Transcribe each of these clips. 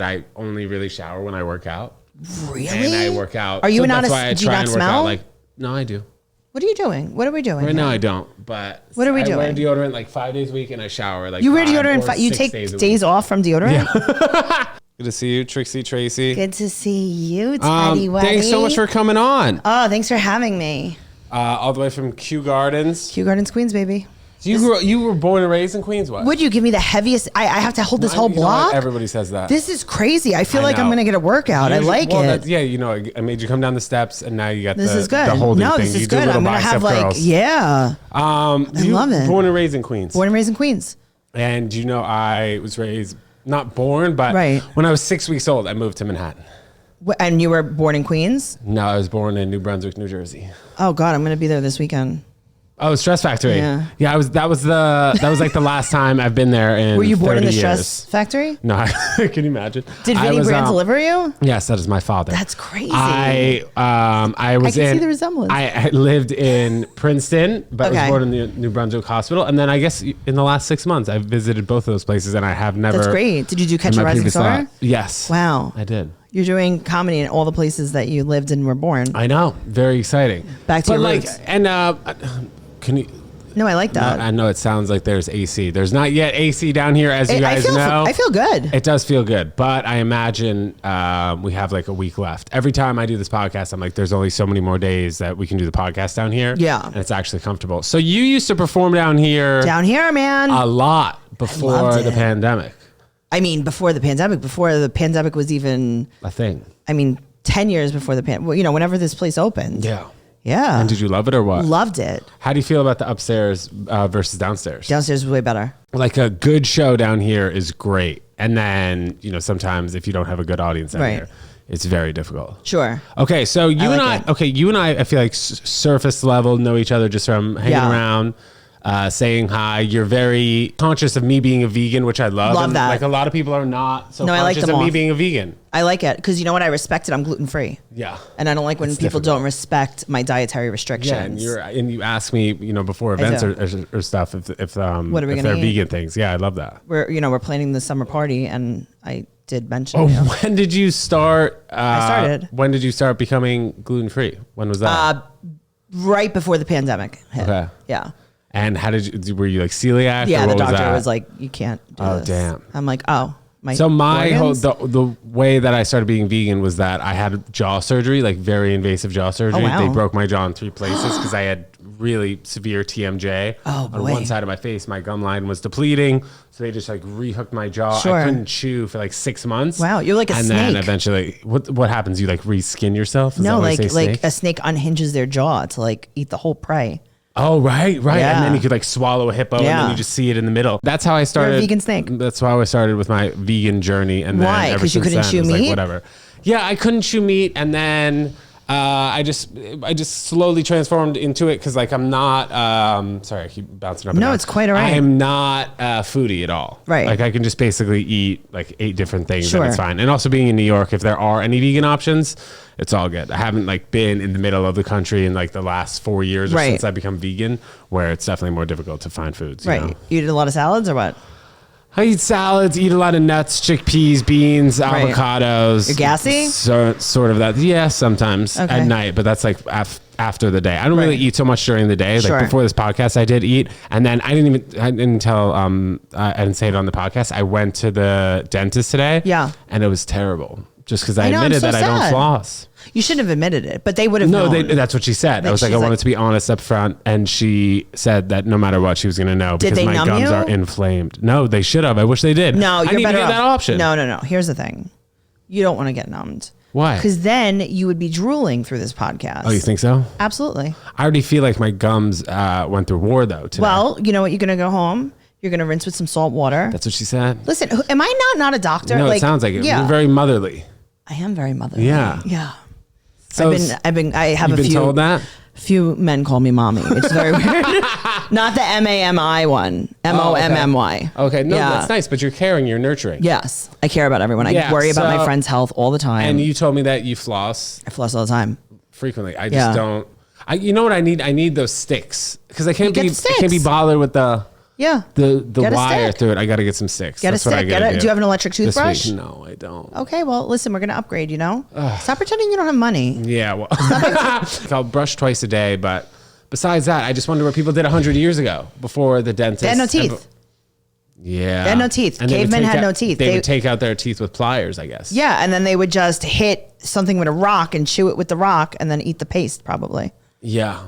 I only really shower when I work out. Really? And I work out. Are you not that's why I do you try not and work smell? out. Like, no, I do. What are you doing? What are we doing? Right now I don't, but what are we doing? I wear deodorant like 5 days a week and I shower like you wear deodorant. You take days off from deodorant? Yeah. Good to see you, Tracey. Good to see you, Teddy Weddy. Thanks so much for coming on. Oh, thanks for having me. All the way from Kew Gardens. Kew Gardens, Queens, baby. So you were born and raised in Queens, what? Would you give me the heaviest? I have to hold this whole block? Everybody says that. This is crazy. I feel like I'm going to get a workout. I like it. Yeah, I made you come down the steps and now you got this is good. The holding thing. This is you good. I'm going to have curls. yeah. I love it. Born and raised in Queens. Born and raised in Queens. And I was raised, not born, but right. When I was 6 weeks old, I moved to Manhattan. And you were born in Queens? No, I was born in New Brunswick, New Jersey. Oh God, I'm going to be there this weekend. Oh, Stress Factory. Yeah. That was like the last time I've been there in 30 years. Were you born in the Stress Factory? No, can you imagine? Did Vinny Brand deliver you? Yes, that is my father. That's crazy. I can see the resemblance. I lived in Princeton, but I was born in the New Brunswick Hospital, and then I guess in the last 6 months I've visited both of those places, and I have never. That's great. Did you do Catch a Rising Star? Yes. Wow. I did. You're doing comedy in all the places that you lived and were born. I know. Very exciting. Back to your roots. Can you? No, I like that. No, I know it sounds like there's AC. There's not yet AC down here, as you guys know. I feel good. It does feel good, but I imagine we have like a week left. Every time I do this podcast, I'm like, there's only so many more days that we can do the podcast down here. Yeah. And it's actually comfortable. So you used to perform down here. Down here, man. A lot before the pandemic. I mean, before the pandemic was even a thing. I mean, 10 years before the pandemic, whenever this place opened. Yeah. Yeah. And did you love it or what? Loved it. How do you feel about the upstairs versus downstairs? Downstairs was way better. Like a good show down here is great. And then, sometimes if you don't have a good audience down here, it's very difficult. Sure. Okay. So you and I feel like surface level know each other just from hanging around. Saying hi. You're very conscious of me being a vegan, which I love. Love that. Like a lot of people are not so I conscious like of me being a vegan. I like it because you know what? I respect it. I'm gluten free. Yeah. And I don't like when people don't respect my dietary restrictions. Yeah, and you ask me, before events or stuff if what are we if they're vegan things. Yeah, I love that. We're planning the summer party, and I did mention. When did you start? I started. When did you start becoming gluten free? When was that? Right before the pandemic hit. Okay. Yeah. And were you like celiac? Yeah, the doctor was like, you can't do this. Oh, damn. I'm like, oh. The way that I started being vegan was that I had jaw surgery, like very invasive jaw surgery. Oh, wow. They broke my jaw in 3 places because I had really severe TMJ. Oh, boy. On one side of my face, my gum line was depleting. So they just like rehooked my jaw. Sure. I couldn't chew for like 6 months. Wow, you're like a snake. And then eventually, what happens? You like reskin yourself? No, like a snake unhinges their jaw to like eat the whole prey. Oh, right. Yeah. And then you could like swallow a hippo and then you just see it in the middle. That's how I started. You're a vegan snake. That's how I started with my vegan journey. And why? Because you couldn't chew meat? Like, whatever. Yeah, I couldn't chew meat. And then I just slowly transformed into it because like I'm not, sorry, I keep bouncing up and down. No, it's quite all right. I am not a foodie at all. Right. Like I can just basically eat like 8 different things and Sure. it's fine. And also being in New York, if there are any vegan options, it's all good. I haven't like been in the middle of the country in like the last 4 years or since I become vegan, where it's definitely more difficult to find foods. Right. You eat a lot of salads or what? I eat salads, eat a lot of nuts, chickpeas, beans, avocados. You're gassy? Sort of that. Yeah, sometimes at night, but that's like after the day. I don't really eat so much during the day. Like before this podcast, I did eat, and then I didn't say it on the podcast. I went to the dentist today. Yeah, and it was terrible. Just because I admitted that I don't floss. You shouldn't have admitted it, but they would have known. That's what she said. I was like, I wanted to be honest up front. And she said that no matter what, she was going to know because my gums are inflamed. No, they should have. I wish they did. No, you're better off. That option. No. Here's the thing. You don't want to get numbed. Why? Because then you would be drooling through this podcast. Oh, you think so? Absolutely. I already feel like my gums went through war though today. Well, you know what? You're going to go home. You're going to rinse with some salt water. That's what she said. Listen, am I not a doctor? No, it sounds like it. You're very motherly. I am very motherly. Yeah. Yeah. So I have a few told that? Few men call me mommy. It's very weird. Not the MAMI one. MOMMY. Okay. No, that's nice, but you're caring, you're nurturing. Yes. I care about everyone. I worry about my friend's health all the time. And you told me that you floss. I floss all the time. Frequently. I just don't. You know what I need? I need those sticks. Because I can't be bothered with the Yeah. The wire through it. I got to get some sticks. Get a stick. Do you have an electric toothbrush? No, I don't. Okay, well, listen, we're going to upgrade, Stop pretending you don't have money. Yeah, well, I'll brush twice a day, but besides that, I just wonder what people did 100 years ago before the dentist. They had no teeth. Yeah. They had no teeth. Cavemen had no teeth. They would take out their teeth with pliers, I guess. Yeah, and then they would just hit something with a rock and chew it with the rock and then eat the paste, probably. Yeah.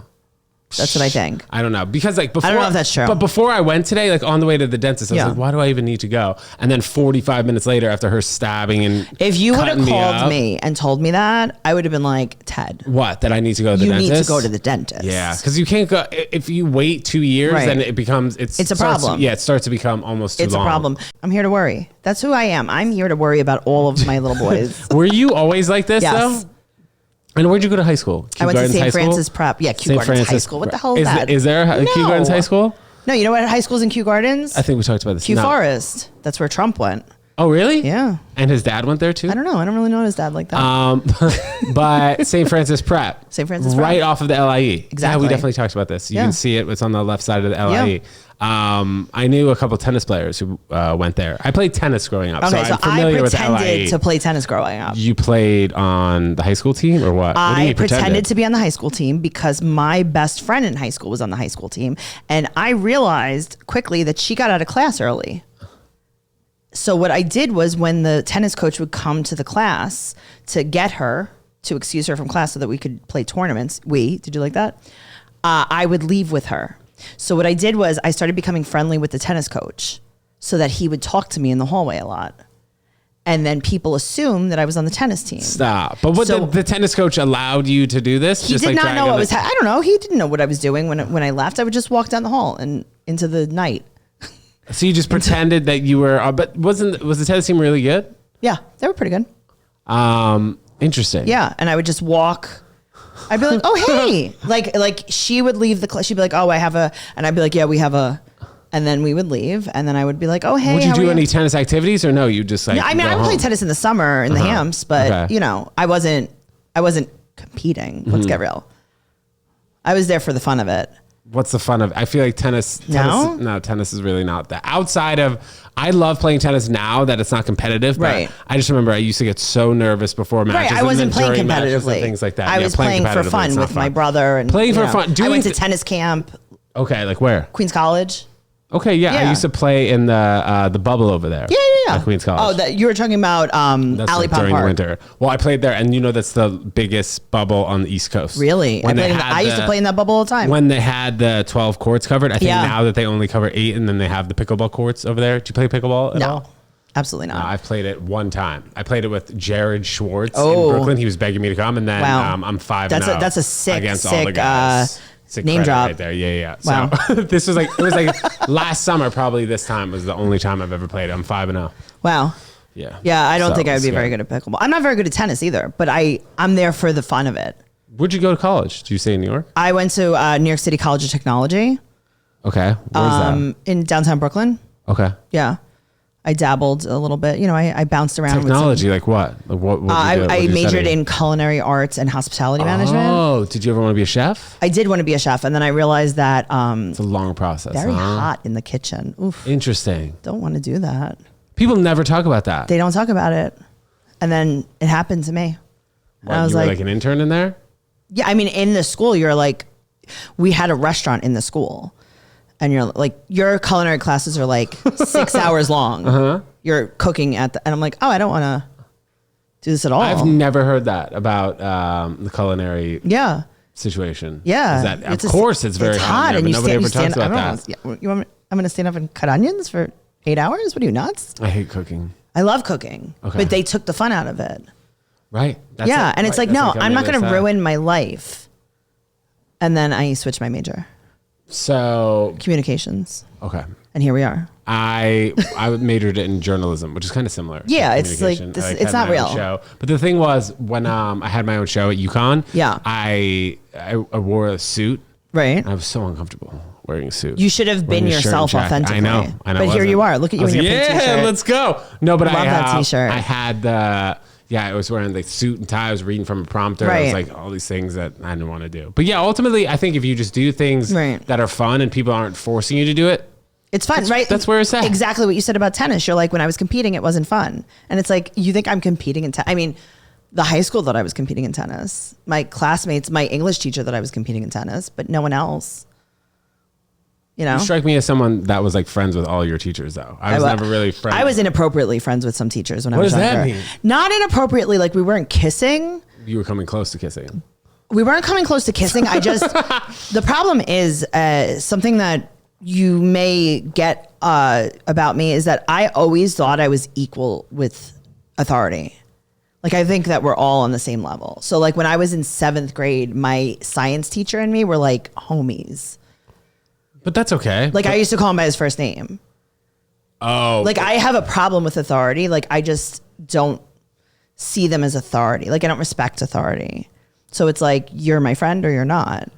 That's what I think. I don't know. Because before, I don't know if that's true. But before I went today, on the way to the dentist, I was like, why do I even need to go? And then 45 minutes later, after her stabbing and if you would have called me and told me that, I would have been like, Ted. What? That I need to go to the dentist? You need to go to the dentist. Yeah. Because you can't go, if you wait 2 years, then it becomes, it's a problem. It starts to become almost too long. It's a problem. I'm here to worry. That's who I am. I'm here to worry about all of my little boys. Were you always like this though? And where'd you go to high school? I went to St. Francis Prep. Yeah, Kew Gardens High School. What the hell is that? Is there a Kew Gardens High School? No, you know what high school's in Kew Gardens? I think we talked about this. Kew Forest. That's where Trump went. Oh, really? Yeah. And his dad went there too? I don't know. I don't really know his dad like that. But St. Francis Prep. St. Francis Prep. Right off of the LIE. Exactly. Yeah, we definitely talked about this. You can see it. It's on the left side of the LIE. I knew a couple tennis players who went there. I played tennis growing up, so I'm familiar with LIE. I pretended to play tennis growing up. You played on the high school team or what? I pretended to be on the high school team because my best friend in high school was on the high school team. And I realized quickly that she got out of class early. So what I did was when the tennis coach would come to the class to get her, to excuse her from class so that we could play tournaments. Did you like that? I would leave with her. So what I did was I started becoming friendly with the tennis coach so that he would talk to me in the hallway a lot. And then people assumed that I was on the tennis team. Stop. But the tennis coach allowed you to do this? He did not know what was I don't know. He didn't know what I was doing when I left. I would just walk down the hall and into the night. So you just pretended that you were, but was the tennis team really good? Yeah, they were pretty good. Interesting. Yeah, and I would just walk. I'd be like, oh, hey. like she would leave the class. She'd be like, oh, I have a, and I'd be like, yeah, we have a, and then we would leave. And then I would be like, oh, hey. Would you do any tennis activities or no? You just like, no, I mean, I would play tennis in the summer in the Hamps, but I wasn't competing. Let's get real. I was there for the fun of it. What's the fun of? I feel like tennis is really not that. Outside of, I love playing tennis now that it's not competitive. But I just remember I used to get so nervous before matches. I wasn't playing competitively. And things like that. I was playing for fun with my brother and playing for fun. I went to tennis camp. Okay, like where? Queens College. Okay, yeah. I used to play in the bubble over there. Yeah. At Queens College. Oh, you were talking about Alley Pond during Park. the winter. Well, I played there, and that's the biggest bubble on the East Coast. Really? I used to play in that bubble all the time. When they had the 12 courts covered, I think now that they only cover 8, and then they have the pickleball courts over there. Did you play pickleball at all? Absolutely not. No, I've played it one time. I played it with Jared Schwartz in Brooklyn. He was begging me to come, and then I'm 5-0. That's a sick, against all the guys. Name drop right there. Yeah. Wow. So it was like last summer, probably this time was the only time I've ever played. I'm 5-0. Wow. Yeah. Yeah. I don't think I would be very good at pickleball. I'm not very good at tennis either, but I'm there for the fun of it. Where'd you go to college? Did you say in New York? I went to New York City College of Technology. Okay. Where's that? In downtown Brooklyn. Okay. Yeah. I dabbled a little bit. I bounced around. Technology, like what? Like what I majored in culinary arts and hospitality management. Oh, did you ever want to be a chef? I did want to be a chef, and then I realized that it's a long process. Very hot in the kitchen. Oof. Interesting. Don't want to do that. People never talk about that. They don't talk about it, and then it happened to me. What, I was like an intern in there. Yeah, I mean, in the school, we had a restaurant in the school. And your culinary classes are like 6 hours long. You're cooking and I'm like, oh, I don't want to do this at all. I've never heard that about the culinary situation. Yeah. Of course it's very hot and nobody ever talks about that. I'm going to stand up and cut onions for 8 hours? What are you, nuts? I hate cooking. I love cooking. Okay. But they took the fun out of it. Right. And it's like, no, I'm not going to ruin my life. And then I switched my major. So communications. Okay. And here we are. I majored in journalism, which is kind of similar. Yeah, it's like this, it's not real. Show. But the thing was, when I had my own show at UConn, I wore a suit. Right. I was so uncomfortable wearing a suit. You should have been yourself authentically. I know. But here you are. Look at you in your pink t-shirt. Yeah, let's go. No, but love that t-shirt. I had I was wearing the suit and tie. I was reading from a prompter. Right. It was like all these things that I didn't want to do. But yeah, ultimately, I think if you just do things that are fun and people aren't forcing you to do it, It's fun, right? That's where it's at. Exactly what you said about tennis. You're like, when I was competing, it wasn't fun. And it's like, you think I'm competing in tennis? I mean, the high school that I was competing in tennis, my classmates, my English teacher that I was competing in tennis, but no one else. You know? You strike me as someone that was like friends with all your teachers, though. I was never really friends. I was inappropriately friends with some teachers when I was younger. What does that mean? Not inappropriately, like we weren't kissing. You were coming close to kissing. We weren't coming close to kissing. The problem is something that you may get about me is that I always thought I was equal with authority. Like, I think that we're all on the same level. So like when I was in 7th grade, my science teacher and me were like homies. But that's okay. Like I used to call him by his first name. Oh. Like I have a problem with authority. Like I just don't see them as authority. Like I don't respect authority. So it's like, you're my friend or you're not.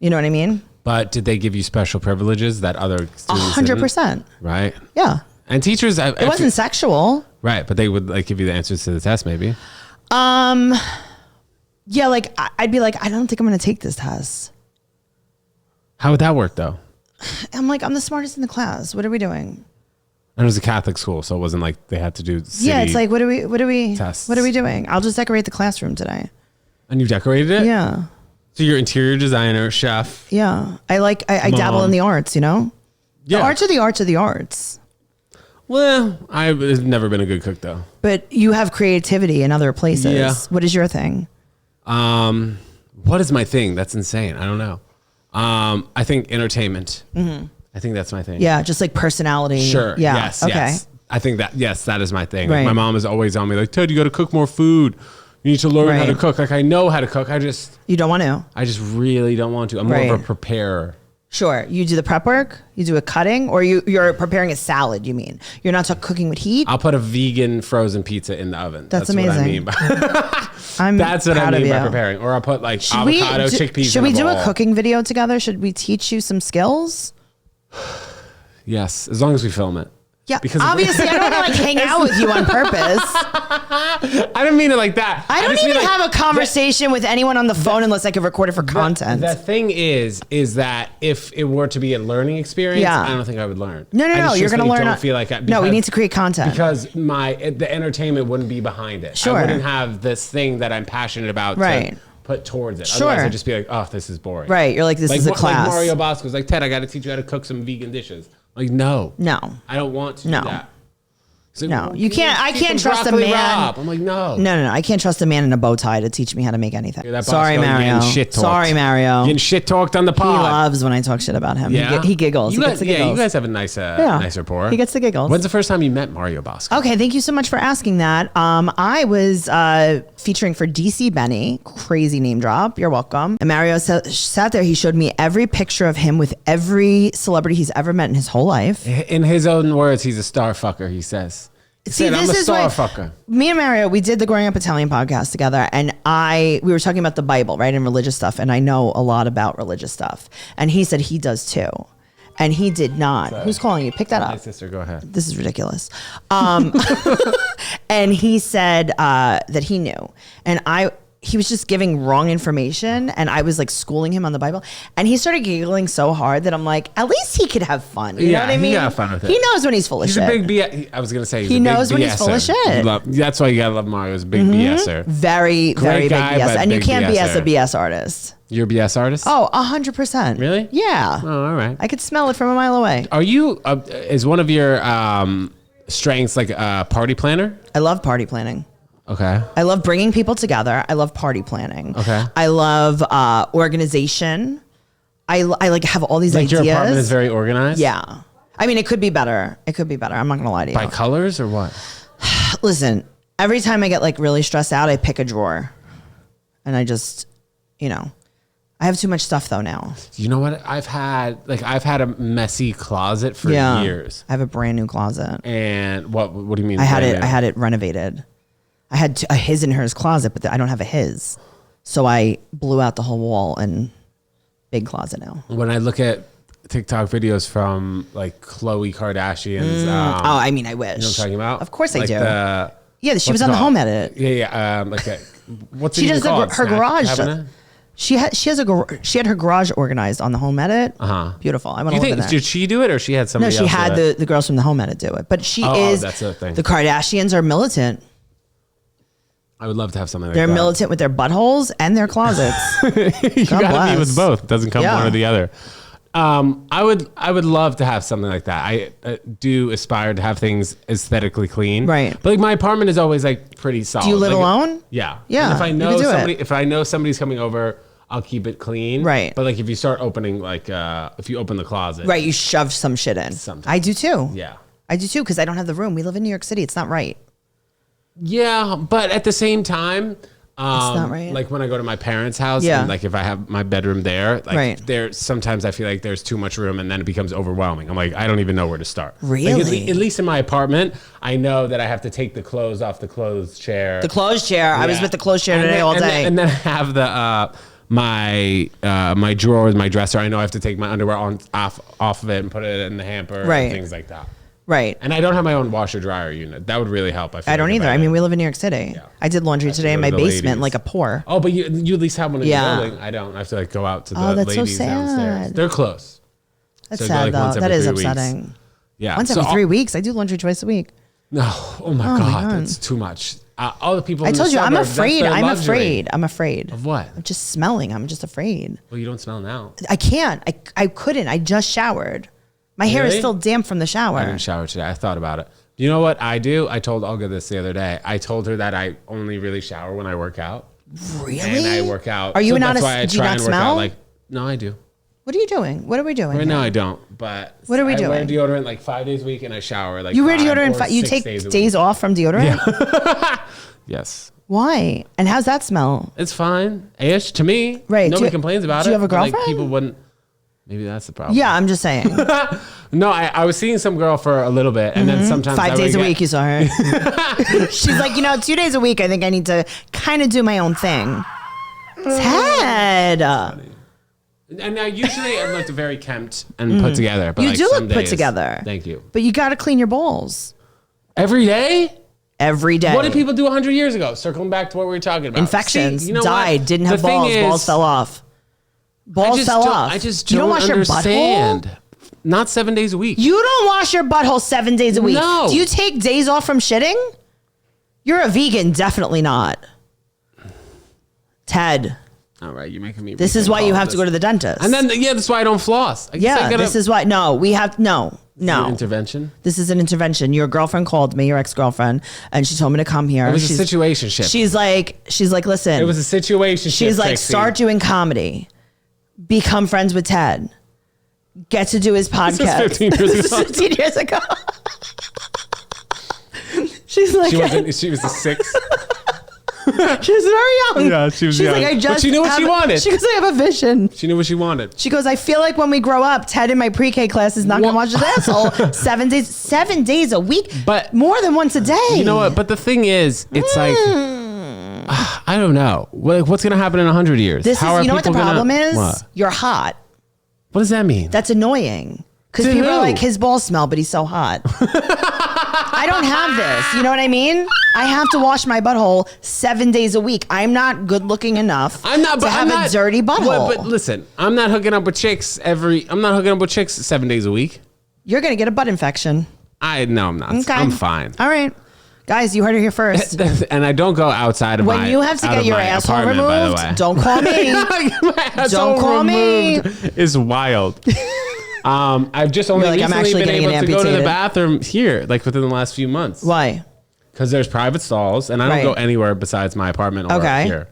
You know what I mean? But did they give you special privileges that other students 100%. didn't? Right? Yeah. And teachers... It wasn't sexual. Right, but they would like give you the answers to the test maybe. Yeah, like I'd be like, I don't think I'm going to take this test. How would that work though? I'm like, I'm the smartest in the class. What are we doing? And it was a Catholic school, so it wasn't like they had to do city Yeah, it's like, what are we tests. What are we doing? I'll just decorate the classroom today. And you decorated it? Yeah. So you're interior designer, chef. Yeah. I dabble in the arts, you know? Yeah. The arts are the arts of the arts. Well, I've never been a good cook though. But you have creativity in other places. Yeah. What is your thing? What is my thing? That's insane. I don't know. I think entertainment. Mm-hmm. I think that's my thing. Yeah, just like personality. Sure. Yeah. Yes. Okay. Yes. I think that that is my thing. Right. Like my mom is always on me like, Ted, you got to cook more food. You need to learn how to cook. Like I know how to cook. You don't want to. I just really don't want to. I'm more of a preparer. Sure. You do the prep work? You do a cutting? Or you're preparing a salad, you mean? You're not cooking with heat? I'll put a vegan frozen pizza in the oven. That's amazing. What I mean by That's what I mean by preparing. Or I'll put like avocado, chickpeas Should we do bowl. a cooking video together? Should we teach you some skills? Yes, as long as we film it. Yeah, because obviously I don't want to like hang out with you on purpose. I don't mean it like that. I don't even have a conversation with anyone on the phone unless I can record it for content. The thing is that if it were to be a learning experience, I don't think I would learn. No, you're going to learn. Don't feel like no, we need to create content because the entertainment wouldn't be behind it. Sure, I wouldn't have this thing that I'm passionate about. Right. To put towards it. Sure. Otherwise I'd just be like, oh, this is boring. Right. You're like, this is a class. Like Mario Bosco's like, Ted, I got to teach you how to cook some vegan dishes. Like, no. I don't want to do that. Like, no, you can't. I can't trust a man. I'm like, no. I can't trust a man in a bow tie to teach me how to make anything. Sorry, Mario. Sorry, Mario. Getting shit talked on the pod. He loves when I talk shit about him. Yeah? He giggles. He gets the giggles. You guys have a nice rapport. He gets the giggles. When's the first time you met Mario Bosco? Okay, thank you so much for asking that. I was featuring for DC Benny. Crazy name drop. You're welcome. And Mario sat there. He showed me every picture of him with every celebrity he's ever met in his whole life. In his own words, he's a star fucker, he says. See, this is why fucker. Me and Mario, we did the Growing Up Italian podcast together, and we were talking about the Bible, right, and religious stuff, and I know a lot about religious stuff, and he said he does too, and he did not. Who's calling you? Pick that up. My sister, go ahead. This is ridiculous. And he said that he knew, and he was just giving wrong information, and I was like schooling him on the Bible, and he started giggling so hard that I'm like, at least he could have fun. You know what I mean? He got fun with it. He knows when he's full of shit. He's a big I was gonna say he knows when he's full of shit. That's why you gotta love Mario. He's a big BSer. Very, very big BS, and you can't BS a BS artist. You're a BS artist? Oh, 100%. Really? Yeah. Oh, all right. I could smell it from a mile away. Are you? Is one of your strengths like a party planner? I love party planning. Okay. I love bringing people together. I love party planning. Okay. I love organization. I like have all these ideas. Your apartment is very organized? Yeah. I mean, it could be better. I'm not going to lie to you. By colors or what? Listen, every time I get like really stressed out, I pick a drawer. And I just, I have too much stuff though now. You know what? I've had a messy closet for years. I have a brand new closet. And what do you mean? I had it renovated. I had a his and hers closet, but I don't have a his. So I blew out the whole wall and big closet now. When I look at TikTok videos from like Khloe Kardashian's. I mean, I wish. You know what I'm talking about? Of course I like do. She was on the home edit. Yeah. What's it She does called? her garage. She had her garage organized on the Home Edit. Beautiful. I want to live in there. Did she do it or she had somebody else? No, she had the girls from the Home Edit do it. But that's the thing. The Kardashians are militant. I would love to have something like They're that. militant with their buttholes and their closets. You gotta be with both. It doesn't come one or the other. I would love to have something like that. I do aspire to have things aesthetically clean. Right. But like my apartment is always like pretty solid. Do you live alone? Yeah. Yeah. And if I know somebody's coming over, I'll keep it clean. Right. But like if you start opening if you open the closet. Right, you shove some shit in. Sometimes. I do too. Yeah. I do too, because I don't have the room. We live in New York City. It's not right. Yeah, but at the same time, it's not right. Like when I go to my parents' house, and like if I have my bedroom there, like there sometimes I feel like there's too much room, and then it becomes overwhelming. I'm like, I don't even know where to start. Really? Like at least in my apartment, I know that I have to take the clothes off the clothes chair. The clothes chair. Yeah. I was with the clothes chair today all day. And then I have the my drawer, my dresser. I know I have to take my underwear off of it and put it in the hamper. And things like that. Right. And I don't have my own washer dryer unit. That would really help. I don't either. I mean, we live in New York City. Yeah. I did laundry today in my basement like a poor. Oh, but you at least have one in the building. I don't. I have to like go out to the ladies downstairs. They're close. That's sad though. That is upsetting. Yeah. Once every 3 weeks. I do laundry twice a week. No. Oh my God. That's too much. All the people. I told you, I'm afraid. I'm afraid. Of what? I'm just smelling. I'm just afraid. Well, you don't smell now. I can't. I couldn't. I just showered. My hair is still damp from the shower. I didn't shower today. I thought about it. You know what I do? I told Olga this the other day. I told her that I only really shower when I work out. Really? And I work out. Are you not? That's why I try and work out. Like, no, I do. What are you doing? What are we doing? Right now I don't. But what are we doing? I wear deodorant like 5 days a week, and I shower like. You wear deodorant? You take days off from deodorant? Yeah. Yes. Why? And how's that smell? It's fine, ish to me. Right. Nobody complains about it. Do you have a girlfriend? Like, people wouldn't. Maybe that's the problem. Yeah, I'm just saying. No, I was seeing some girl for a little bit, and then sometimes 5 days a week you saw her. She's like, 2 days a week, I think I need to kind of do my own thing. Ted. And now usually I'm like very kempt and put together. But you like do some look put days, together. Thank you. But you got to clean your bowls. Every day? Every day. What did people do 100 years ago? Circling back to what we were talking about. Infections. See, you know died. What? Didn't have balls. Balls fell off. Balls fell off. I just don't wash understand. Your butthole? Not 7 days a week. You don't wash your butthole 7 days a week. No. Do you take days off from shitting? You're a vegan. Definitely not. Ted. All right, you're making me. This is why you have to go to the dentist. And then, that's why I don't floss. This is why. No, we have, no. Intervention? This is an intervention. Your girlfriend called me, your ex-girlfriend, and she told me to come here. It was a situationship. She's like, listen. It was a situationship. She's like, Tracey. start doing comedy. Become friends with Ted. Get to do his podcast. This was 15 years ago. 15 years ago. She's like, she was a 6. She was very young. Yeah, she was young. Like, but she knew what she wanted. She goes, I have a vision. She knew what she wanted. She goes, I feel like when we grow up, Ted in my pre-K class is not going to watch his asshole 7 days a week, but more than once a day. You know what? But the thing is, it's like, I don't know. What's going to happen in 100 years? You know what the problem is? What? You're hot. What does that mean? That's annoying. Because people are like, his balls smell, but he's so hot. I don't have this. You know what I mean? I have to wash my butthole 7 days a week. I'm not good looking enough to have a dirty butthole. But listen, I'm not hooking up with chicks 7 days a week. You're going to get a butt infection. No, I'm not. Okay. I'm fine. All right. Guys, you heard it here first. And I don't go outsve when you have to get your asshole removed, don't call me. Don't call me. It's wild. I've just only recently been able to go to the bathroom here, like within the last few months. Why? Because there's private stalls, and I don't go anywhere besides my apartment or here.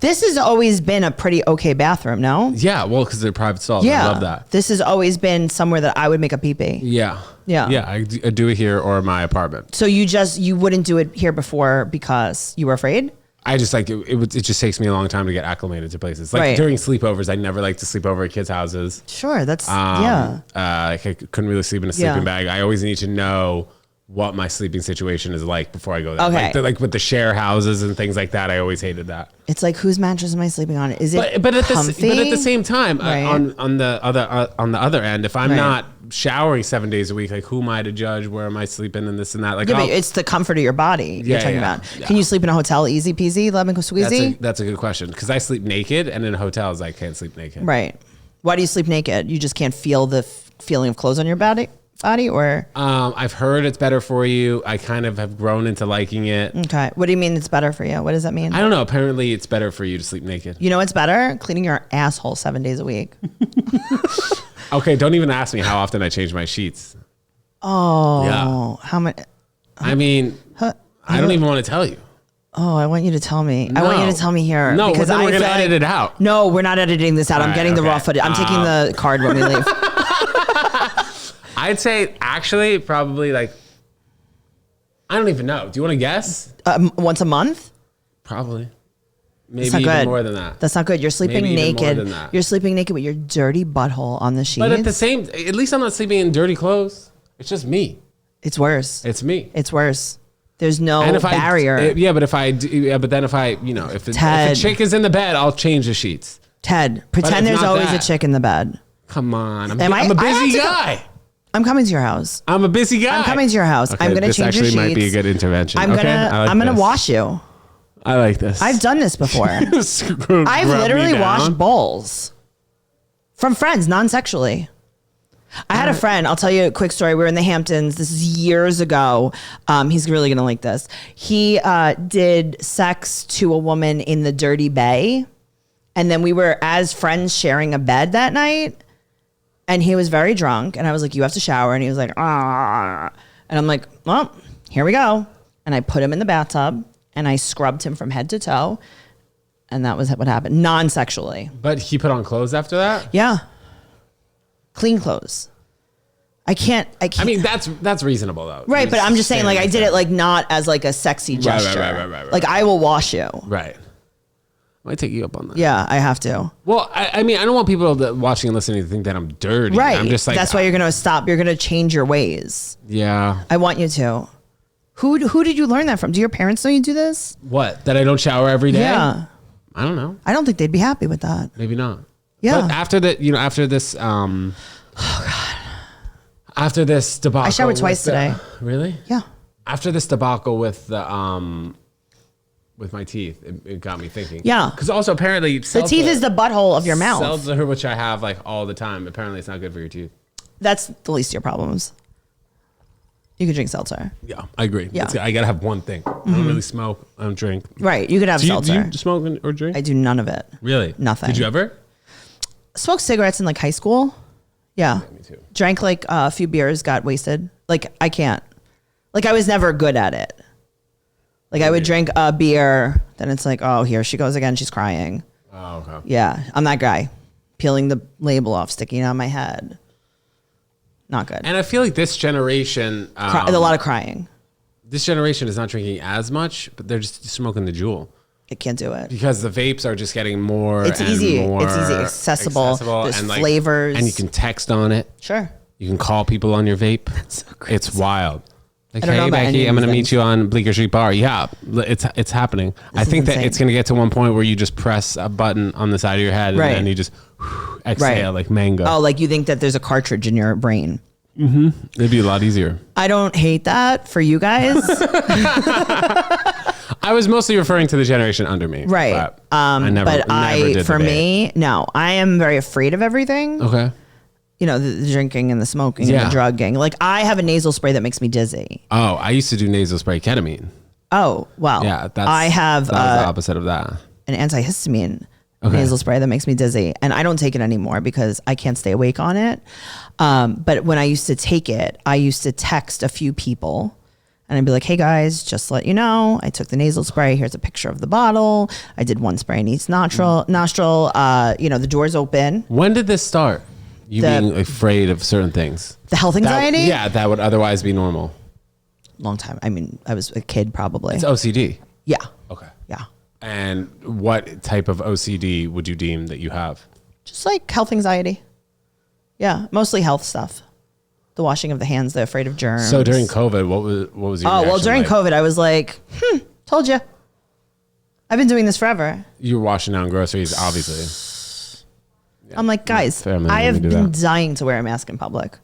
This has always been a pretty okay bathroom, no? Yeah, well, because they're private stalls. Yeah. I love that. This has always been somewhere that I would make a pee-pee. Yeah. Yeah. Yeah, I do it here or my apartment. So you wouldn't do it here before because you were afraid? I just like it just takes me a long time to get acclimated to places. Like during sleepovers, I never like to sleep over at kids' houses. Sure, that's I couldn't really sleep in a sleeping bag. I always need to know what my sleeping situation is like before I go there. Okay. Like with the share houses and things like that, I always hated that. It's like, whose mattress am I sleeping on? Is it but at comfy? the same time, Right. on the other end, if I'm Right. not showering 7 days a week, like who am I to judge? Where am I sleeping and this and that? Like, Yeah, but it's the comfort of your body you're talking about. Yeah. Can you sleep in a hotel easy peasy, lemon squeezy? That's a good question because I sleep naked, and in hotels I can't sleep naked. Right. Why do you sleep naked? You just can't feel the feeling of clothes on your body, or? I've heard it's better for you. I kind of have grown into liking it. Okay. What do you mean it's better for you? What does that mean? I don't know. Apparently, it's better for you to sleep naked. You know what's better? Cleaning your asshole 7 days a week. Okay, don't even ask me how often I change my sheets. Oh, Yeah. how much? I mean, I don't even want to tell you. Oh, I want you to tell me. I want you to tell me here. No, because then we're I going to feel edit it out. No, we're not editing this out. I'm All getting right, the raw okay. footage. I'm taking the card when we leave. I'd say actually probably like, I don't even know. Do you want to guess? Once a month? Probably. That's Maybe not even good. more than that. That's not good. You're sleeping Maybe even more naked. than that. You're sleeping naked with your dirty butthole on the sheets. But at least I'm not sleeping in dirty clothes. It's just me. It's worse. It's me. It's worse. There's no And if barrier. but then if a chick is in the bed, I'll change the sheets. Ted, pretend it's there's not always that. a chick in the bed. Come on. I'm I a have busy to go- guy. I'm coming to your house. I'm a busy guy. I'm coming to your house. Okay, I'm going to this change your sheets. actually might be a good intervention. I'm Okay? I'm going to wash you. I like this. I've done this before. I've literally washed bowls from friends, non-sexually. I had a friend. I'll tell you a quick story. We were in the Hamptons. This is years ago. He's really going to like this. He did sex to a woman in the Dirty Bay. And then we were, as friends, sharing a bed that night. And he was very drunk. And I was like, you have to shower. And he was like, ah. And I'm like, well, here we go. And I put him in the bathtub. And I scrubbed him from head to toe. And that was what happened. Non-sexually. But he put on clothes after that? Yeah. Clean clothes. I can't. I mean, that's reasonable though. Right, but I'm just saying, like, I did it like not as like a sexy gesture. Right. Like, I will wash you. Right. I might take you up on that. Yeah, I have to. Well, I mean, I don't want people that watching and listening to think that I'm dirty. Right. I'm just like, that's why you're gonna stop. You're gonna change your ways. Yeah. I want you to. Who did you learn that from? Do your parents know you do this? What? That I don't shower every day? Yeah. I don't know. I don't think they'd be happy with that. Maybe not. Yeah. But after this, oh God. After this debacle, I showered twice today. Really? Yeah. After this debacle with the with my teeth, it got me thinking. Yeah. Because also apparently The teeth is the butthole of your mouth. Seltzer, which I have like all the time. Apparently, it's not good for your teeth. That's the least of your problems. You can drink seltzer. Yeah, I agree. Yeah. I gotta have one thing. I don't really smoke. I don't drink. Right. You could have seltzer. Do you smoke or drink? I do none of it. Really? Nothing. Did you ever? Smoked cigarettes in like high school. Yeah. Me too. Drank like a few beers, got wasted. Like, I can't. Like, I was never good at it. Like, I would drink a beer, then it's like, oh, here she goes again. She's crying. Oh, okay. Yeah. I'm that guy. Peeling the label off, sticking it on my head. Not good. And I feel like this generation, a lot of crying. This generation is not drinking as much, but they're just smoking the Juul. I can't do it. Because the vapes are just getting more. It's and easy. more It's easy, accessible. There's and flavors. And you can text on it. Sure. You can call people on your vape. That's so crazy. It's wild. Like, I don't know hey, about any Becky, of I'm these going to meet things. you on Bleecker Street Bar. Yeah, it's happening. I think that insane. it's going to get to one point where you just press a button on the side of your head Right. and then you just exhale like mango. Oh, like you think that there's a cartridge in your brain. It'd be a lot easier. I don't hate that for you guys. I was mostly referring to the generation under me. Right. But I never did for the vape. me, no, I am very afraid of everything. Okay. You know, the drinking and the smoking and Yeah. the drugging. Like, I have a nasal spray that makes me dizzy. Oh, I used to do nasal spray ketamine. Oh, well, Yeah, I have that was the opposite of that. an antihistamine Okay. nasal spray that makes me dizzy. And I don't take it anymore because I can't stay awake on it. But when I used to take it, I used to text a few people and I'd be like, hey guys, just to let you know, I took the nasal spray. Here's a picture of the bottle. I did one spray in each nostril. The door's open. When did this start? You being afraid of certain things. The health anxiety? That would otherwise be normal. Long time. I mean, I was a kid probably. It's OCD. Yeah. Okay. Yeah. And what type of OCD would you deem that you have? Just like health anxiety. Yeah. Mostly health stuff. The washing of the hands. They're afraid of germs. So during COVID, what was your reaction during like? COVID, I was like, told you. I've been doing this forever. You were washing down groceries, obviously. Yeah. I'm like, guys, I have been dying to wear a mask in public.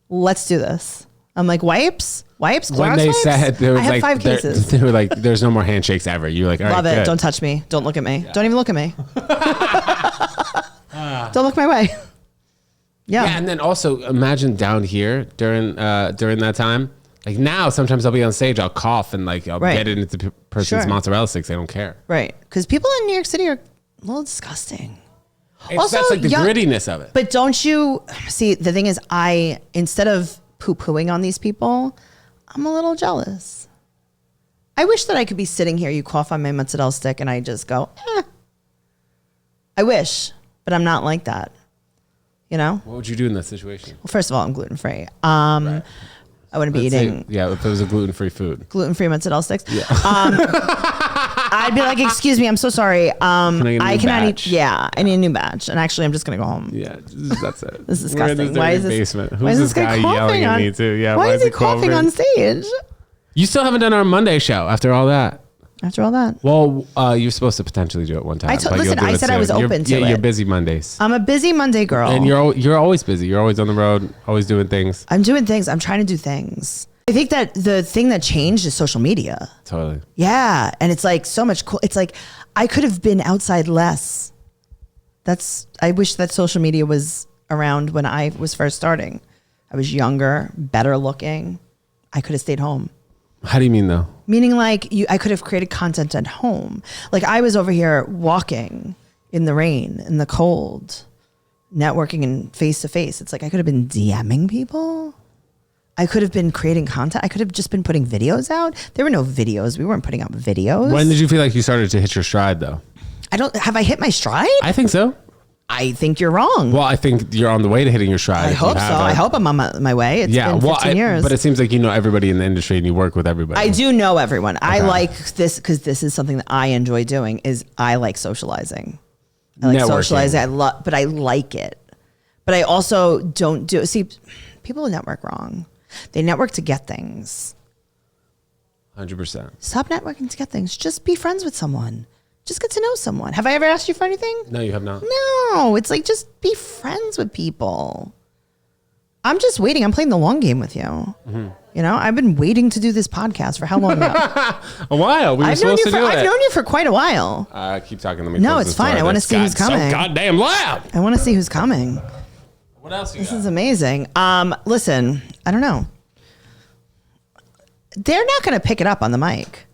Let's do this. I'm like, wipes, Clorox when they wipes? said there was I have 5 cases. They were like, there's no more handshakes ever. You're like, all right, love it. good. Don't touch me. Don't look at me. Don't even look at me. Don't look my way. Yeah. And then also imagine down here during that time. Like now, sometimes I'll be on stage, I'll cough and like I'll get it into the person's mozzarella sticks. They don't care. Right. Because people in New York City are a little disgusting. Also, that's like the grittiness of it. But don't you see, the thing is, instead of poo-pooing on these people, I'm a little jealous. I wish that I could be sitting here, you cough on my mozzarella stick, and I just go, I wish, but I'm not like that. You know? What would you do in that situation? Well, first of all, I'm gluten-free. Right. I wouldn't be eating. If it was a gluten-free food. Gluten-free mozzarella sticks. Yeah. I'd be like, excuse me, I'm so sorry. I cannot eat. Yeah, I need a new batch. And actually, I'm just going to go home. Yeah, that's it. This is disgusting. Why is this basement? Who's this guy yelling at me too? Yeah, why is he coughing on stage? You still haven't done our Monday show after all that. Well, you're supposed to potentially do it one time. I said I was open to it. You're busy Mondays. I'm a busy Monday girl. And you're always busy. You're always on the road, always doing things. I'm doing things. I'm trying to do things. I think that the thing that changed is social media. Totally. Yeah. And it's like so much cool. It's like I could have been outside less. I wish that social media was around when I was first starting. I was younger, better looking. I could have stayed home. How do you mean though? Meaning like I could have created content at home. Like I was over here walking in the rain, in the cold, networking and face to face. It's like I could have been DMing people. I could have been creating content. I could have just been putting videos out. There were no videos. We weren't putting out videos. When did you feel like you started to hit your stride though? Have I hit my stride? I think so. I think you're wrong. Well, I think you're on the way to hitting your stride. I hope so. I hope I'm on my way. It's been 15 years. But it seems like you know everybody in the industry and you work with everybody. I do know everyone. Okay. I like this because this is something that I enjoy doing. Is I like socializing. I like socializing. But I like it. But I also don't do. See, people network wrong. They network to get things. 100%. Stop networking to get things. Just be friends with someone. Just get to know someone. Have I ever asked you for anything? No, you have not. No, it's like just be friends with people. I'm just waiting. I'm playing the long game with you. Mm-hmm. You know, I've been waiting to do this podcast for how long now? A while. I've known you for quite a while. Keep talking to me. No, it's fine. I want to see who's coming. So goddamn loud. I want to see who's coming. What else you got? This is amazing. Listen, I don't know. They're not going to pick it up on the mic.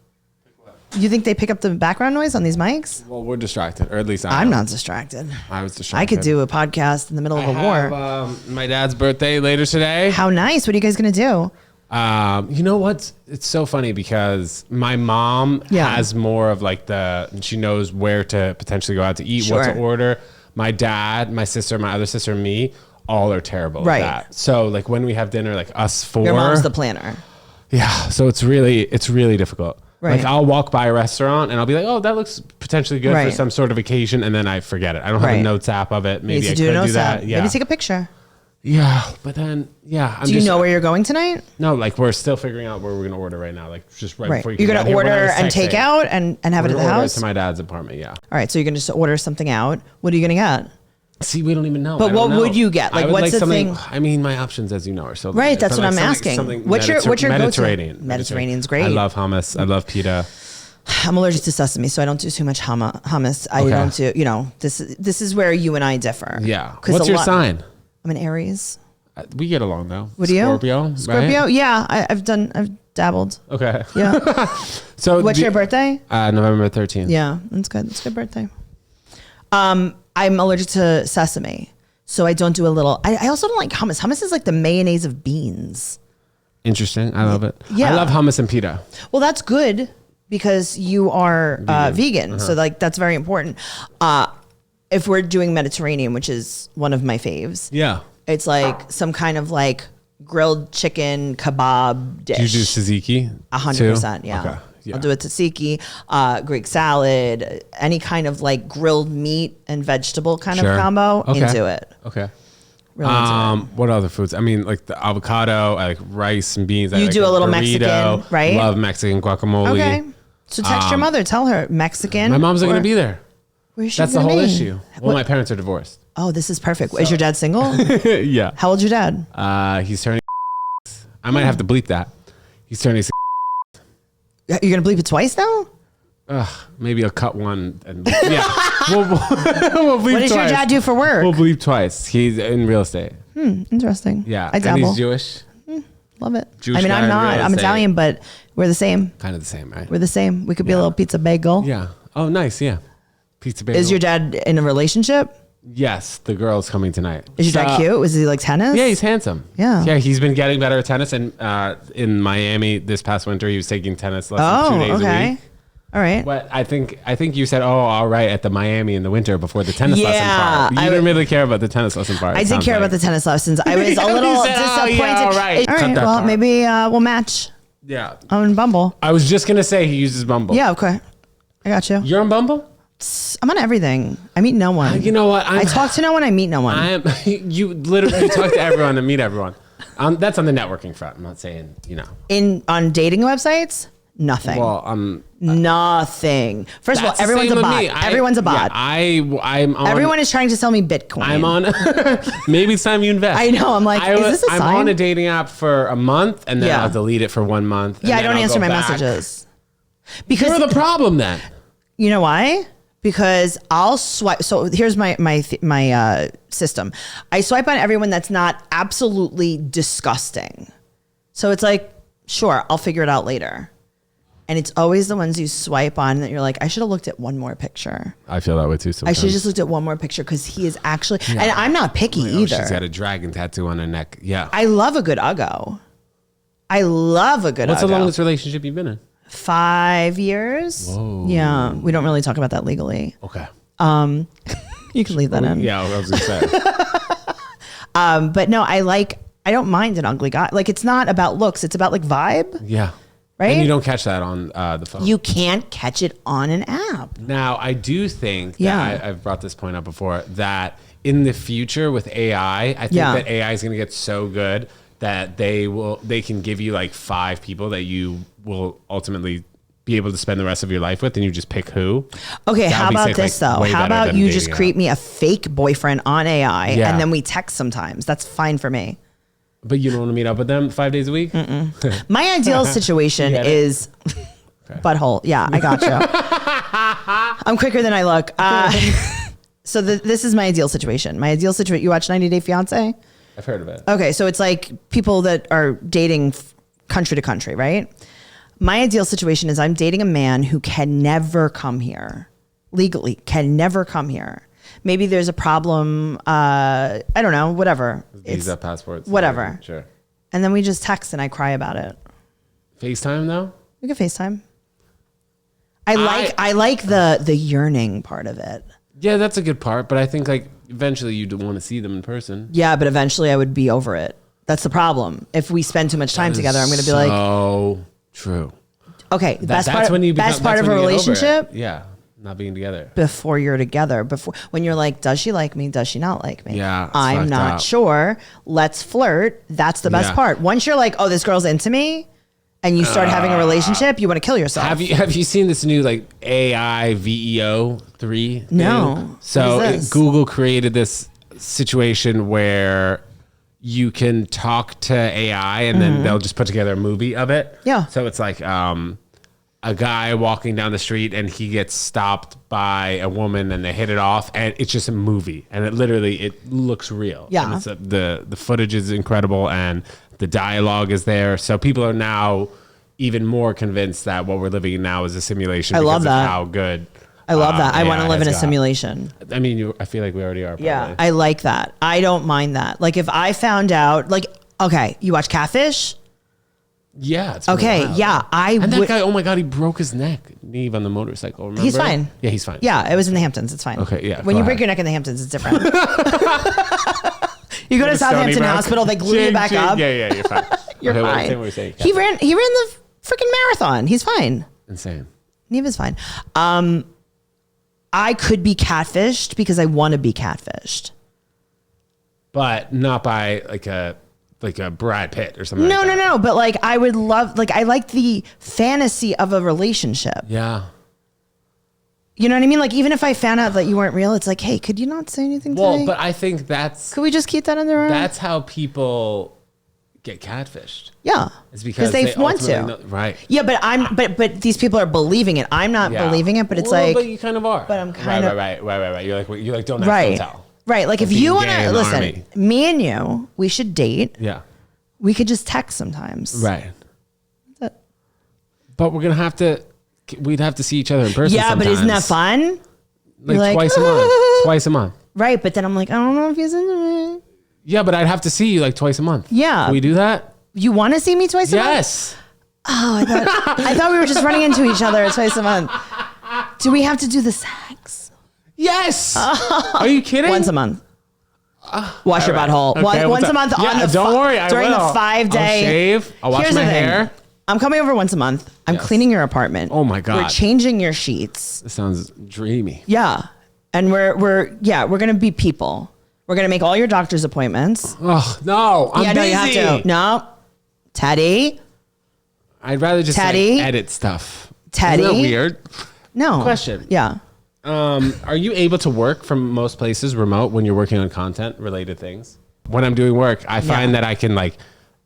You think they pick up the background noise on these mics? Well, we're distracted, or at least I'm not distracted. I was distracted. I could do a podcast in the middle of a war. My dad's birthday later today. How nice. What are you guys going to do? You know what? It's so funny because my mom has more of like she knows where to potentially go out to eat, what to order. My dad, my sister, my other sister, and me, all are terrible at that. So like when we have dinner, like us four. Your mom's the planner. Yeah. So it's really difficult. Right. Like I'll walk by a restaurant and I'll be like, oh, that looks potentially good for some sort of occasion. And then I forget it. I don't have a notes app of it. Maybe I could do that. Yeah. Maybe take a picture. Yeah. But then, do you know where you're going tonight? No, like we're still figuring out where we're going to order right now. Like just right before you're going to order and take out and have it at the house? To my dad's apartment. Yeah. All right. So you're going to just order something out. What are you going to get? See, we don't even know. But what would you get? Like, what's the thing? I mean, my options, as you know, are so right. That's what I'm asking. What's your Mediterranean? Mediterranean's great. I love hummus. I love pita. I'm allergic to sesame, so I don't do too much hummus. I don't do. You know, this is where you and I differ. Yeah. What's your sign? I'm an Aries. We get along though. What are you? Scorpio. Scorpio. Right? Yeah, I've dabbled. Okay. Yeah. So what's your birthday? November 13th. Yeah, that's good. That's a good birthday. I'm allergic to sesame. So I don't do a little. I also don't like hummus. Hummus is like the mayonnaise of beans. Interesting. I love it. Yeah. I love hummus and pita. Well, that's good because you are vegan. So like that's very important. If we're doing Mediterranean, which is one of my faves. Yeah. It's like some kind of like grilled chicken kebab dish. Do you do tzatziki? 100%. Yeah. Okay. Yeah. I'll do a tzatziki, Greek salad, any kind of like grilled meat and vegetable kind of combo into it. Okay. Really into it. What other foods? I mean, like the avocado, I like rice and beans. You do a little Mexican, right? Love Mexican guacamole. Okay. So text your mother. Tell her Mexican. My mom's not going to be there. Where's she That's the gonna whole be? issue. Well, my parents are divorced. Oh, this is perfect. Is your dad single? Yeah. How old's your dad? He's turning. I might have to bleep that. He's turning. You're going to bleep it twice now? Maybe I'll cut one. And yeah. we'll bleep What does your dad do for work? We'll bleep twice. He's in real estate. Interesting. Yeah. I dabble. And he's Jewish. Love it. Jewish I mean, guy I'm in not. real I'm estate. Italian, but we're the same. Kind of the same, right? We're the same. We could be a little pizza bagel. Yeah. Oh, nice. Yeah. Pizza bagel. Is your dad in a relationship? Yes. The girl's coming tonight. Is your dad cute? Was he like tennis? Yeah, he's handsome. Yeah. Yeah, he's been getting better at tennis. And in Miami this past winter, he was taking tennis lessons 2 days a week. All right. But I think you said, all right, at the Miami in the winter before the tennis lesson Yeah, part. You didn't really care about the tennis lesson part. I did care about the tennis lessons. I was a little said, disappointed. all right. All Cut right. that Well, part. maybe we'll match Yeah. on Bumble. I was just going to say he uses Bumble. Yeah. Okay. I got you. You're on Bumble? I'm on everything. I meat no one. You know what? I talk to no one. I meet no one. You literally talk to everyone and meet everyone. That's on the networking front. I'm not saying, On dating websites, nothing. Well, nothing. First of all, that's the everyone's a same with bot. me. Everyone's a bot. Yeah, I'm on. Everyone is trying to sell me Bitcoin. I'm on. Maybe it's time you invest. I know. I'm like, is this a I'm sign? on a dating app for a month and then I'll delete it for 1 month. Yeah, I don't answer my messages. Because you're the problem then. You know why? Because I'll swipe. So here's my system. I swipe on everyone that's not absolutely disgusting. So it's like, sure, I'll figure it out later. And it's always the ones you swipe on that you're like, I should have looked at one more picture. I feel that way too sometimes. I should have just looked at one more picture because he is actually, and I'm not picky either. She's got a dragon tattoo on her neck. Yeah. I love a good uggo. I love a good What's uggo. the longest relationship you've been in? 5 years. Whoa. Yeah. We don't really talk about that legally. Okay. You can leave that in. Yeah, I was going to say. But no, I don't mind an ugly guy. Like, it's not about looks. It's about like vibe. Yeah. Right? And you don't catch that on the phone. You can't catch it on an app. Now, I do think that I've brought this point up before, that in the future with AI, I think that AI is going to get so good that they can give you like 5 people that you will ultimately be able to spend the rest of your life with, and you just pick who. Okay, how about this though? How about you just create me a fake boyfriend on AI and then we text sometimes? That's fine for me. But you don't want to meet up with them 5 days a week? My ideal situation is butthole. Yeah, I got you. I'm quicker than I look. So this is my ideal situation. My ideal situation. You watch 90 Day Fiance? I've heard of it. Okay, so it's like people that are dating country to country, right? My ideal situation is I'm dating a man who can never come here legally, can never come here. Maybe there's a problem. I don't know, whatever. Visa, passports. Whatever. Sure. And then we just text and I cry about it. FaceTime though? We can FaceTime. I like the yearning part of it. Yeah, that's a good part. But I think like eventually you'd want to see them in person. Yeah, but eventually I would be over it. That's the problem. If we spend too much time together, I'm going to be like, oh, true. Okay, That's when you become, best part of a relationship. Yeah, not being together. Before you're together, when you're like, does she like me? Does she not like me? Yeah, I'm not sure. Let's flirt. That's the best part. Once you're like, oh, this girl's into me, and you start having a relationship, you want to kill yourself. Have you seen this new like AI VEO 3 thing? No. So Google created this situation where you can talk to AI and then they'll just put together a movie of it. Yeah. So it's like a guy walking down the street and he gets stopped by a woman and they hit it off, and it's just a movie, and it looks real. Yeah. And it's the footage is incredible and the dialogue is there. So people are now even more convinced that what we're living in now is a simulation. I love that. Of how good. I love that. I want to live in a got. simulation. I mean, I feel like we already are. Probably. Yeah, I like that. I don't mind that. Like if I found out, like, okay, you watch Catfish? Yeah. It's been okay. a while. Yeah. And that guy, oh my God, he broke his neck. Neve on the motorcycle. Remember? He's fine. Yeah, he's fine. Yeah, it was in the Hamptons. It's fine. Okay, yeah. When you break your neck in the Hamptons, it's different. You go to Southampton Hospital, they glue you back up. Yeah, you're fine. You're fine. What we're saying, he ran the freaking marathon. He's fine. Insane. Neve is fine. I could be catfished because I want to be catfished. but not by like a Brad Pitt or something. No. But like, I would love, like, I like the fantasy of a relationship. Yeah. You know what I mean? Like, even if I found out that you weren't real, it's like, hey, could you not say anything today? Well, but I think could we just keep that under our... That's how people get catfished. Yeah. It's because they want to. Right. Yeah, but these people are believing it. I'm not believing it, but it's like... But you kind of are. But I'm kind of... Right. You're like, don't ask, don't tell. Right. Like, if you want to... Listen, me and you, we should date. Yeah. We could just text sometimes. Right. But we're going to have to... We'd have to see each other in person sometimes. But isn't that fun? Like twice a month. Twice a month. Right, but then I'm like, I don't know if he's into me. Yeah, but I'd have to see you like twice a month. Yeah. Can we do that? You want to see me twice a month? Yes. Oh, I thought we were just running into each other twice a month. Do we have to do the sex? Yes. Are you kidding? Once a month. Wash your butthole. Okay, once a month on the don't worry, during the 5-day. I'll shave. I'll wash my hair. I'm coming over once a month. I'm cleaning your apartment. Oh my God. We're changing your sheets. This sounds dreamy. Yeah. And we're gonna be people. We're gonna make all your doctor's appointments. Oh no. I'm busy. No, you have to. No. Teddy. I'd rather just edit stuff. Teddy. Isn't that weird? No. Question. Yeah. Are you able to work from most places remote when you're working on content related things? When I'm doing work, I find that I can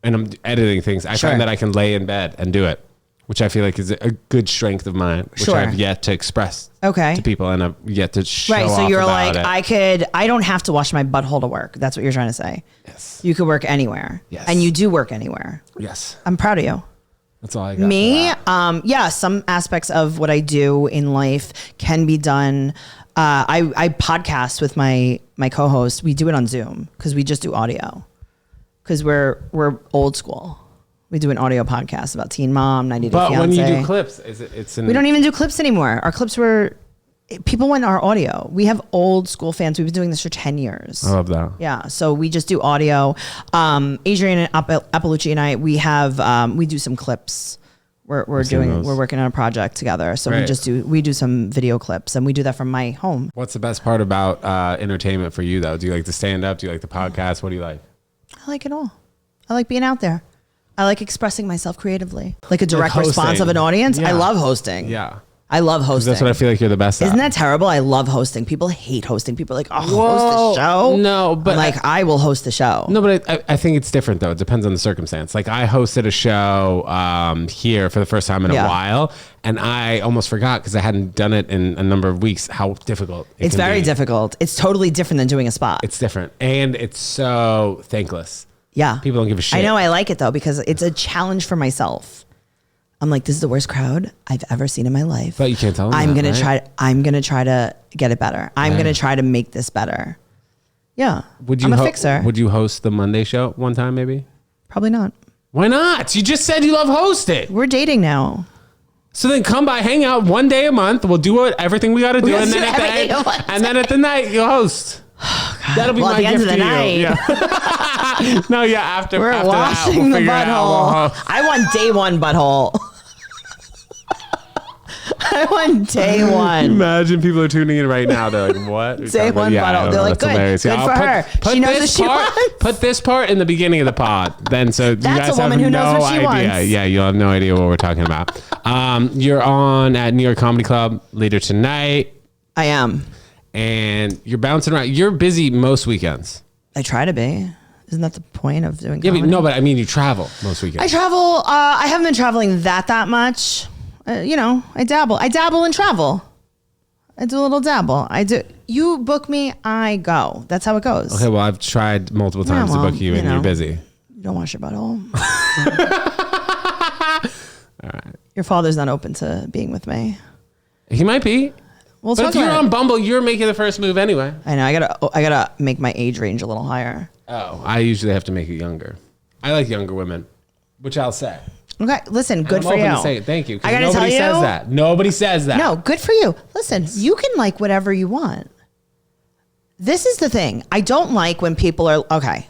and I'm editing things, I find that I can lay in bed and do it, which I feel like is a good strength of mine, which I've yet to express to people and I've yet to show off. So you're like, I don't have to wash my butthole to work. That's what you're trying to say. Yes. You could work anywhere. Yes. And you do work anywhere. Yes. I'm proud of you. That's all I got. Me, some aspects of what I do in life can be done. I podcast with my co-host. We do it on Zoom because we just do audio. Because we're old school. We do an audio podcast about Teen Mom, 90 Day Fiancé. But when you do clips, we don't even do clips anymore. Our clips people want our audio. We have old school fans. We've been doing this for 10 years. I love that. Yeah. So we just do audio. Adrian and Appalucci and I, we do some clips. We're working on a project together. So we do some video clips and we do that from my home. What's the best part about entertainment for you though? Do you like the stand up? Do you like the podcast? What do you like? I like it all. I like being out there. I like expressing myself creatively. Like a direct response of an audience. Yeah. I love hosting. Yeah. I love hosting. That's what I feel like you're the best at. Isn't that terrible? I love hosting. People hate hosting. People are like, host the show? No, but... I will host the show. No, but I think it's different, though. It depends on the circumstance. Like, I hosted a show here for the first time in a while, and I almost forgot because I hadn't done it in a number of weeks how difficult it's very difficult. It's totally different than doing a spot. It's different. And it's so thankless. Yeah. People don't give a shit. I know. I like it, though, because it's a challenge for myself. I'm like, this is the worst crowd I've ever seen in my life. But you can't tell them I'm gonna try to get it better. I'm gonna try to make this better. Yeah. I'm a fixer. Would you host the Monday show one time, maybe? Probably not. Why not? You just said you love hosting. We're dating now. So then come by, hang out one day a month. We'll do everything we got to do, and then at the night you'll host. Oh, that'll be my gift to you. Yeah. No, yeah. After we're washing the butthole. I want day one butthole. I want day one. Imagine people are tuning in right now. They're like, what? Day one butthole. They're like, good for her. She knows what she wants. Put this part in the beginning of the pod. Then so you guys have who knows no what she idea. Wants. Yeah, you'll have no idea what we're talking about. You're on at New York Comedy Club later tonight. I am. And you're bouncing around. You're busy most weekends. I try to be. Isn't that the point of doing comedy? But I mean, you travel most weekends. I travel. I haven't been traveling that much. I dabble. I dabble and travel. I do a little dabble. I do. You book me, I go. That's how it goes. Okay, well, I've tried multiple times to book you and you're busy. You don't wash your butthole. All right. Your father's not open to being with me. He might be. Well, but if you're on Bumble, you're making the first move anyway. I know. I gotta make my age range a little higher. Oh, I usually have to make it younger. I like younger women, which I'll say. Okay, listen, good for you. To say it. Thank you. I gotta tell you, says that. Nobody says that. No, good for you. Listen, you can like whatever you want. This is the thing. I don't like when people are okay.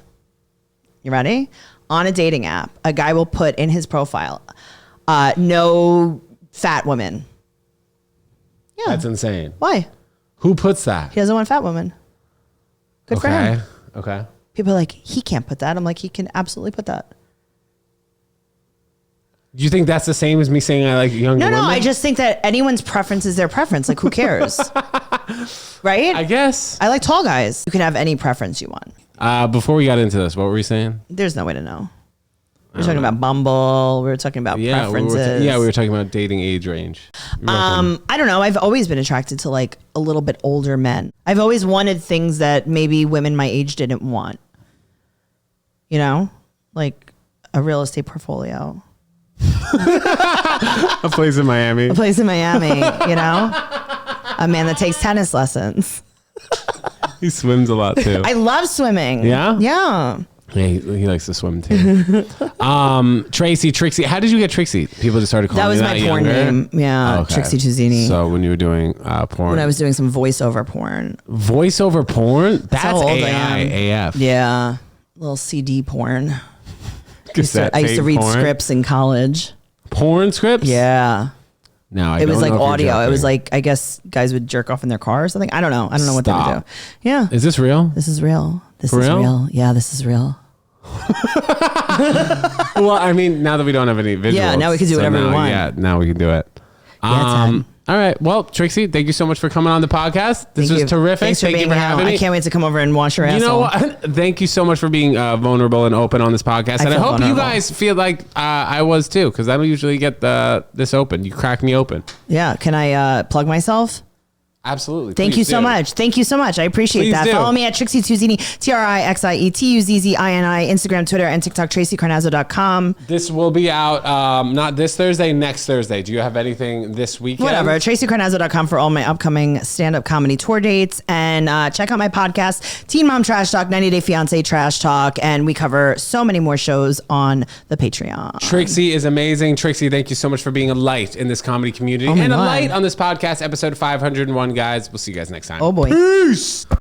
You ready? On a dating app, a guy will put in his profile, no fat women. Yeah. That's insane. Why? Who puts that? He doesn't want fat women. Good for him. Okay. People are like, he can't put that. I'm like, he can absolutely put that. Do you think that's the same as me saying I like younger women? No, I just think that anyone's preference is their preference. Like, who cares? Right? I guess. I like tall guys. You can have any preference you want. Before we got into this, what were we saying? There's no way to know. We were talking about Bumble. We were talking about preferences. We were talking about dating age range. I don't know. I've always been attracted to like a little bit older men. I've always wanted things that maybe women my age didn't want. You know, like a real estate portfolio. A place in Miami. A place in Miami, you know? A man that takes tennis lessons. He swims a lot too. I love swimming. Yeah? Yeah. Yeah, he likes to swim too. Tracey. How did you get Tracey? People just started calling you that. That was my porn name. Yeah, okay. Tracey Tuzini. So when you were doing porn. When I was doing some voiceover porn. Voiceover porn? That's how old AI AF. Yeah. Little CD porn. I used to read scripts in college. Porn scripts? Yeah. No, it was like audio. It was like, I guess guys would jerk off in their car or something. I don't know. I don't know what they would do. Yeah. Is this real? This is real. For real? Yeah, this is real. Well, I mean, now that we don't have any visuals. Yeah, now we can do whatever we want. Yeah, now we can do it. All right. Well, Tracey, thank you so much for coming on the podcast. This was terrific. Thanks thank you for having me. I can't wait to come over and wash your asshole. You know what? Thank you so much for being vulnerable and open on this podcast. And I hope you guys feel like I was too, because I don't usually get this open. You crack me open. Yeah. Can I plug myself? Absolutely. Thank you so much. Thank you so much. I appreciate that. Follow me at Trixie Tuzini, TrixieTuzzini, Instagram, Twitter, and TikTok, TraceyCarnazzo.com. This will be out not this Thursday, next Thursday. Do you have anything this weekend? Whatever. TraceyCarnazzo.com for all my upcoming stand-up comedy tour dates. And check out my podcast, Teen Mom Trash Talk, 90 Day Fiance Trash Talk. And we cover so many more shows on the Patreon. Tracey is amazing. Tracey, thank you so much for being a light in this comedy community. And a light on this podcast, episode 501. Guys, we'll see you guys next time. Oh boy. Peace.